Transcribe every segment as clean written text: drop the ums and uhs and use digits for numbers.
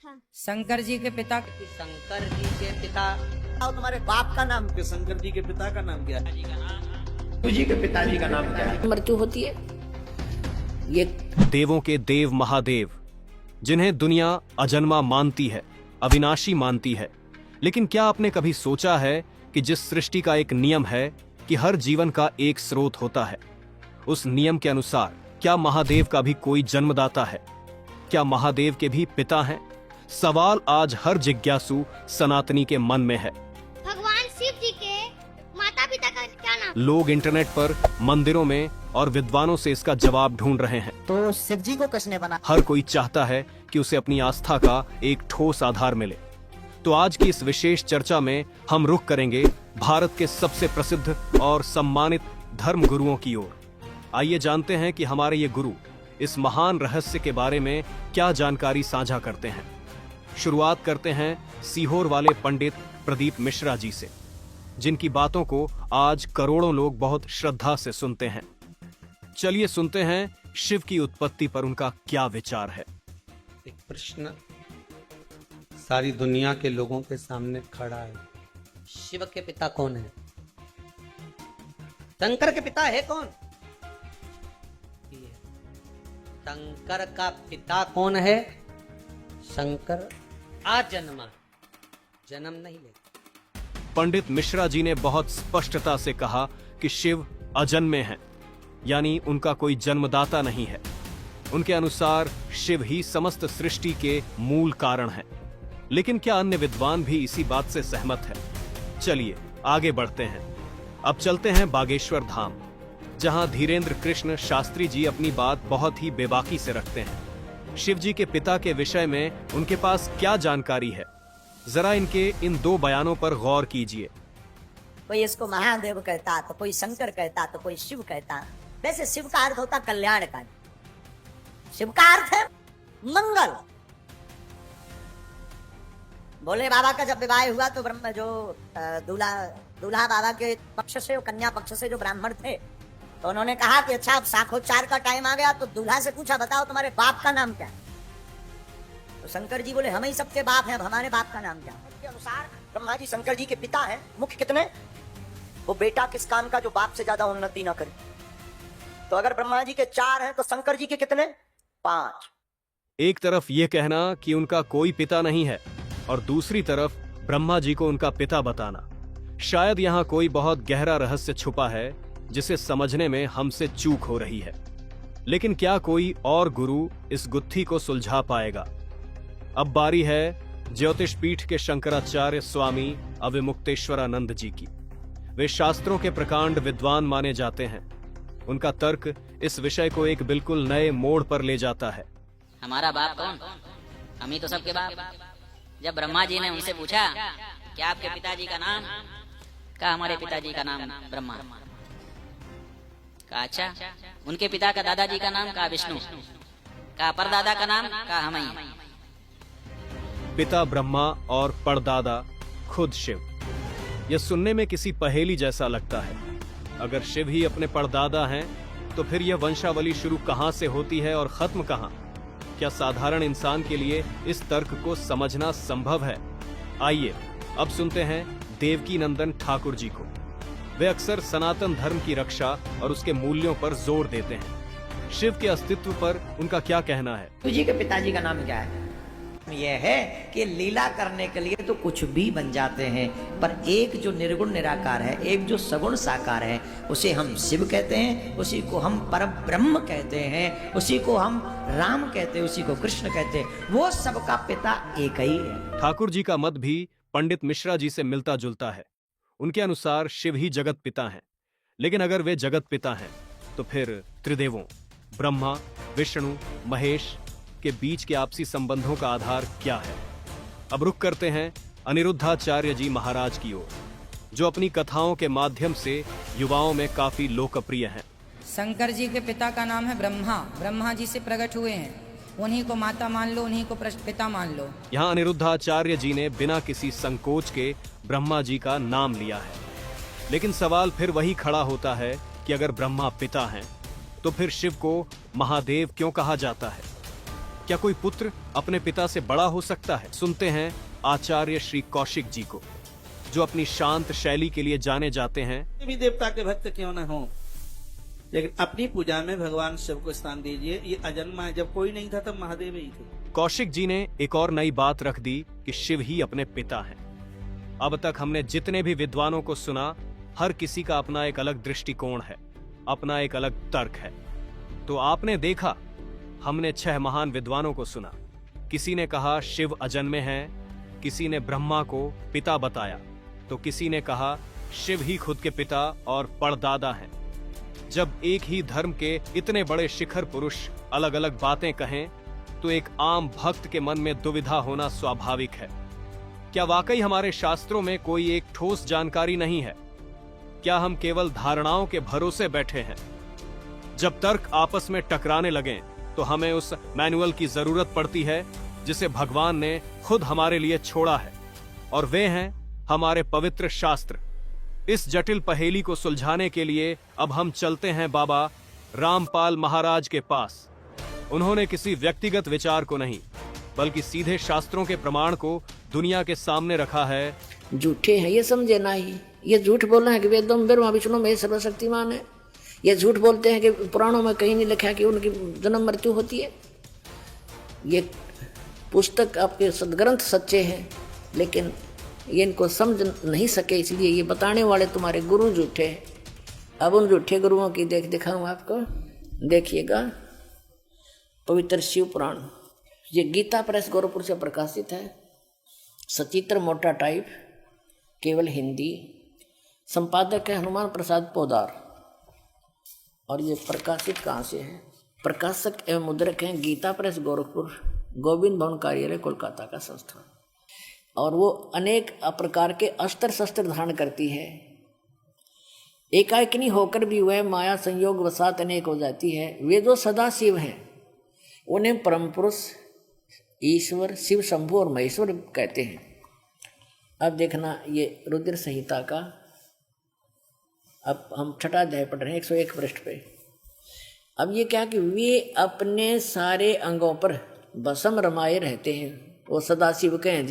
हाँ। शंकर जी के पिता। शंकर जी के पिता। और तुम्हारे बाप का नाम क्या? शंकर जी के पिता का नाम क्या है? जी के पिताजी का नाम क्या है? मृत्यु होती है। ये देवों के देव महादेव, जिन्हें दुनिया अजन्मा मानती है, अविनाशी मानती है, लेकिन क्या आपने कभी सोचा है कि जिस सृष्टि का एक नियम है कि हर जीवन का एक स्रोत होता है, उस नियम के अनुसार क्या महादेव का भी कोई जन्मदाता है? क्या महादेव के भी पिता हैं? सवाल आज हर जिज्ञासु सनातनी के मन में है। भगवान शिव जी के माता पिता का क्या नाम? लोग इंटरनेट पर, मंदिरों में और विद्वानों से इसका जवाब ढूंढ रहे हैं। तो शिव जी को किसने बना? हर कोई चाहता है कि उसे अपनी आस्था का एक ठोस आधार मिले। तो आज की इस विशेष चर्चा में हम रुख करेंगे भारत के सबसे प्रसिद्ध और सम्मानित धर्म गुरुओं की ओर। आइए जानते हैं कि हमारे ये गुरु इस महान रहस्य के बारे में क्या जानकारी साझा करते हैं। शुरुआत करते हैं सीहोर वाले पंडित प्रदीप मिश्रा जी से, जिनकी बातों को आज करोड़ों लोग बहुत श्रद्धा से सुनते हैं। चलिए सुनते हैं शिव की उत्पत्ति पर उनका क्या विचार है। एक प्रश्न सारी दुनिया के लोगों के सामने खड़ा है। शिव के पिता कौन है? शंकर के पिता है कौन? शंकर का पिता कौन है? शंकर आजन्मा, जन्म नहीं लेता। पंडित मिश्रा जी ने बहुत स्पष्टता से कहा कि शिव अजन्मे हैं, यानी उनका कोई जन्मदाता नहीं है। उनके अनुसार शिव ही समस्त सृष्टि के मूल कारण हैं। लेकिन क्या अन्य विद्वान भी इसी बात से सहमत है? चलिए आगे बढ़ते हैं। अब चलते हैं बागेश्वर धाम, जहां धीरेन्द्र कृष्ण शास्त्री जी अपनी बात बहुत ही बेबाकी से रखते हैं। शिव जी के पिता के विषय में उनके पास क्या जानकारी है, जरा इनके इन दो बयानों पर गौर कीजिए। कोई इसको महादेव कहता, तो कोई शंकर कहता, तो कोई शिव कहता। वैसे शिव का अर्थ होता कल्याणकारी। शिव का अर्थ है मंगल। भोले बाबा का जब विवाह हुआ तो ब्रह्म जो दूल्हा बाबा के पक्ष से और कन्या पक्ष से जो ब्राह्मण थे, तो उन्होंने कहा कि अच्छा अब साखोच्चार का टाइम आ गया। तो दूल्हा से पूछा, बताओ तुम्हारे बाप का नाम क्या है? तो शंकर जी बोले, हम ही सबके बाप हैं, अब हमारे बाप का नाम क्या है? उसके अनुसार ब्रह्मा जी शंकर जी के पिता हैं। मुख्य कितने? वो बेटा किस काम का जो बाप से ज्यादा उन्नति ना करे। तो अगर ब्रह्मा जी के 4 हैं तो शंकर जी के कितने? 5। एक तरफ यह कहना कि उनका कोई पिता नहीं है और दूसरी तरफ ब्रह्मा जी को उनका पिता बताना। शायद यहाँ कोई बहुत गहरा रहस्य छुपा है जिसे समझने में हमसे चूक हो रही है। लेकिन क्या कोई और गुरु इस गुत्थी को सुलझा पाएगा? अब बारी है ज्योतिष पीठ के शंकराचार्य स्वामी अविमुक्तेश्वरानंद जी की। वे शास्त्रों के प्रकांड विद्वान माने जाते हैं। उनका तर्क इस विषय को एक बिल्कुल नए मोड़ पर ले जाता है। हमारा बाप कौन? हम ही तो सबके बाप। जब ब्रह्मा जी ने उनसे पूछा, क्या आपके पिताजी का नाम? कहा, हमारे पिताजी का नाम ब्रह्मा। कहा, अच्छा, उनके पिता का दादाजी का नाम? कहा, विष्णु। कहा, परदादा का नाम? कहा, हम ही। पिता ब्रह्मा और परदादा खुद शिव। यह सुनने में किसी पहेली जैसा लगता है। अगर शिव ही अपने परदादा हैं, तो फिर यह वंशावली शुरू कहां से होती है और खत्म कहां? क्या साधारण इंसान के लिए इस तर्क को समझना संभव है? आइए अब सुनते हैं देवकी नंदन ठाकुर जी को। वे अक्सर सनातन धर्म की रक्षा और उसके मूल्यों पर जोर देते हैं। शिव के अस्तित्व पर उनका क्या कहना है? शिव जी के पिताजी का नाम क्या है? यह है कि लीला करने के लिए तो कुछ भी बन जाते हैं, पर एक जो निर्गुण निराकार है, एक जो सगुण साकार है, उसे हम शिव कहते हैं, उसी को हम परम ब्रह्म कहते हैं, उसी को हम राम कहते हैं, उसी को कृष्ण कहते हैं। वो सबका पिता एक ही है। ठाकुर जी का मत भी पंडित मिश्रा जी से मिलता जुलता है। उनके अनुसार शिव ही जगत पिता हैं। लेकिन अगर वे जगत पिता हैं, तो फिर त्रिदेवों ब्रह्मा, विष्णु, महेश के बीच के आपसी संबंधों का आधार क्या है? अब रुख करते हैं अनिरुद्धाचार्य जी महाराज की ओर, जो अपनी कथाओं के माध्यम से युवाओं में काफी लोकप्रिय हैं। शंकर जी के पिता का नाम है ब्रह्मा। ब्रह्मा जी से प्रकट हुए हैं, उन्हीं को माता मान लो, उन्हीं को पिता मान लो। यहाँ अनिरुद्धाचार्य जी ने बिना किसी संकोच के ब्रह्मा जी का नाम लिया है। लेकिन सवाल फिर वही खड़ा होता है कि अगर ब्रह्मा पिता हैं, तो फिर शिव को महादेव क्यों कहा जाता है? क्या कोई पुत्र अपने पिता से बड़ा हो सकता है? सुनते हैं आचार्य श्री कौशिक जी को, जो अपनी शांत शैली के लिए जाने जाते हैं। भी देवता के भक्त क्यों न हो, लेकिन अपनी पूजा में भगवान शिव को स्थान दीजिए। ये अजन्मा है, जब कोई नहीं था तब महादेव ही थे। कौशिक जी ने एक और नई बात रख दी कि शिव ही अपने पिता हैं। अब तक हमने जितने भी विद्वानों को सुना, हर किसी का अपना एक अलग दृष्टिकोण है, अपना एक अलग तर्क है। तो आपने देखा, हमने 6 महान विद्वानों को सुना। किसी ने कहा शिव अजन्मे हैं, किसी ने ब्रह्मा को पिता बताया, तो किसी ने कहा शिव ही खुद के पिता और परदादा हैं। जब एक ही धर्म के इतने बड़े शिखर पुरुष अलग अलग बातें कहें, तो एक आम भक्त के मन में दुविधा होना स्वाभाविक है। क्या वाकई हमारे शास्त्रों में कोई एक ठोस जानकारी नहीं है? क्या हम केवल धारणाओं के भरोसे बैठे हैं? जब तर्क आपस में टकराने लगें, तो हमें उस मैनुअल की जरूरत पड़ती है जिसे भगवान ने खुद हमारे लिए छोड़ा है, और वे हैं हमारे पवित्र शास्त्र। इस जटिल पहेली को सुलझाने के लिए अब हम चलते हैं बाबा रामपाल महाराज के पास। उन्होंने किसी व्यक्तिगत विचार को नहीं, बल्कि सीधे शास्त्रों के प्रमाण को दुनिया के सामने रखा है। झूठे हैं ये समझे ना ही, ये झूठ बोल रहे हैं कि वेदों में ब्रह्मा विष्णु में सर्वशक्तिमान है। ये झूठ बोलते हैं कि पुराणों में कहीं नहीं लिखा है कि उनकी जन्म मृत्यु होती है। ये पुस्तक आपके सदग्रंथ सच्चे हैं, लेकिन ये इनको समझ नहीं सके, इसलिए ये बताने वाले तुम्हारे गुरु झूठे हैं। अब उन झूठे गुरुओं की दिखाऊं आपको, देखिएगा। पवित्र शिव पुराण, ये गीता प्रेस गोरखपुर से प्रकाशित है, सचित्र मोटा टाइप, केवल हिंदी। संपादक है हनुमान प्रसाद पोदार, और ये प्रकाशित कहाँ से है? प्रकाशक एवं मुद्रक हैं गीता प्रेस गोरखपुर, गोविंद भवन कार्यालय कोलकाता का संस्थान। और वो अनेक प्रकार के अस्त्र शस्त्र धारण करती है। एकाएकिनी होकर भी वह माया संयोग वसात अनेक हो जाती है। वे जो सदा शिव हैं, उन्हें परम पुरुष ईश्वर शिव शंभु और महेश्वर कहते हैं। अब देखना, ये रुद्र संहिता का, अब हम 6वां अध्याय पढ़ रहे हैं, 101 पृष्ठ पे। अब ये क्या कि वे अपने सारे अंगों पर भस्म रमाए रहते हैं। वो सदाशिव के हैं,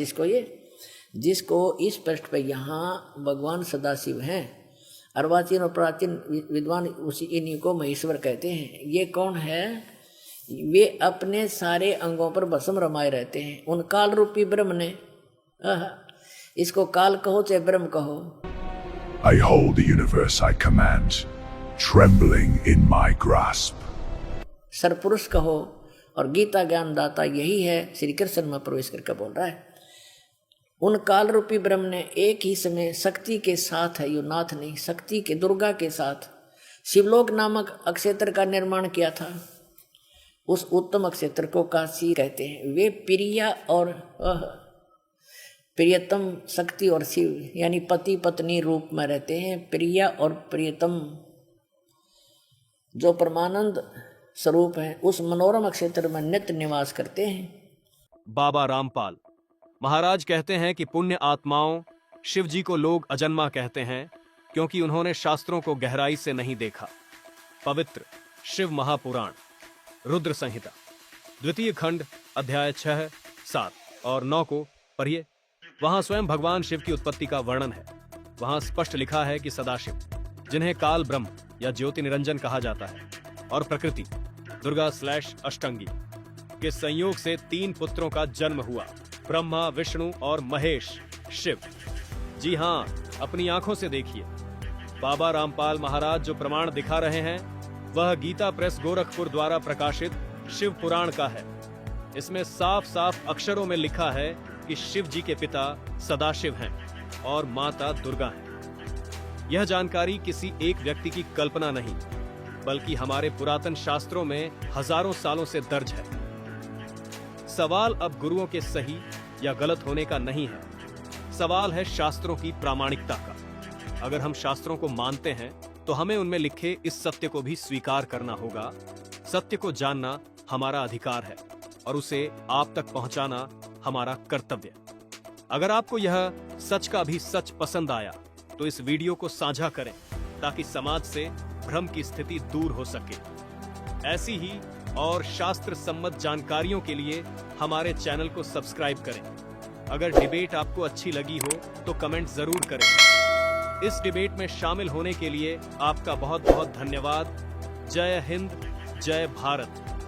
जिसको इस पृष्ठ पे यहाँ भगवान सदाशिव हैं। अर्वाचीन और प्राचीन विद्वान उसी इन्हीं को महेश्वर कहते हैं। ये कौन है? वे अपने सारे अंगों पर भस्म रमाए रहते हैं। उन काल रूपी ब्रह्म ने, इसको काल कहो चाहे ब्रह्म कहो, I hold the universe I command, trembling in my grasp. सरपुरुष कहो, और गीता ज्ञान दाता यही है, श्री कृष्ण में प्रवेश करके बोल रहा है। उन काल रूपी ब्रह्म ने एक ही समय शक्ति के साथ है, यो नाथ नहीं, शक्ति के दुर्गा के साथ शिवलोक नामक अक्षेत्र का निर्माण किया था। उस उत्तम अक्षेत्र को काशी कहते हैं। वे प्रिया और प्रियतम शक्ति और शिव यानी पति पत्नी रूप में रहते हैं। प्रिया और प्रियतम जो परमानंद स्वरूप है, उस मनोरम क्षेत्र में नित्य निवास करते हैं। बाबा रामपाल महाराज कहते हैं कि पुण्य आत्माओं शिव जी को लोग अजन्मा कहते हैं, क्योंकि उन्होंने शास्त्रों को गहराई से नहीं देखा। पवित्र शिव महापुराण रुद्र संहिता 2 खंड अध्याय 6, 7 और 9 को पढ़िए। वहां स्वयं भगवान शिव की उत्पत्ति का वर्णन है। वहां स्पष्ट लिखा है कि सदाशिव, जिन्हें काल ब्रह्म या ज्योति निरंजन कहा जाता है, और प्रकृति दुर्गा/अष्टंगी के संयोग से 3 पुत्रों का जन्म हुआ, ब्रह्मा, विष्णु और महेश शिव। जी हां, अपनी आंखों से देखिए। बाबा रामपाल महाराज जो प्रमाण दिखा रहे हैं, वह गीता प्रेस गोरखपुर द्वारा प्रकाशित शिव पुराण का है। इसमें साफ साफ अक्षरों में लिखा है कि शिव जी के पिता सदाशिव हैं और माता दुर्गा हैं। यह जानकारी किसी एक व्यक्ति की कल्पना नहीं, बल्कि हमारे पुरातन शास्त्रों में हजारों सालों से दर्ज है। सवाल अब गुरुओं के सही या गलत होने का नहीं है, सवाल है शास्त्रों की प्रामाणिकता का। अगर हम शास्त्रों को मानते हैं, तो हमें उनमें लिखे इस सत्य को भी स्वीकार करना होगा। सत्य को जानना हमारा अधिकार है और उसे आप तक पहुंचाना हमारा कर्तव्य। अगर आपको यह सच का भी सच पसंद आया, तो इस वीडियो को साझा करें, ताकि समाज से भ्रम की स्थिति दूर हो सके। ऐसी ही और शास्त्र सम्मत जानकारियों के लिए हमारे चैनल को सब्सक्राइब करें। अगर डिबेट आपको अच्छी लगी हो तो कमेंट जरूर करें। इस डिबेट में शामिल होने के लिए आपका बहुत बहुत धन्यवाद। जय हिंद, जय भारत।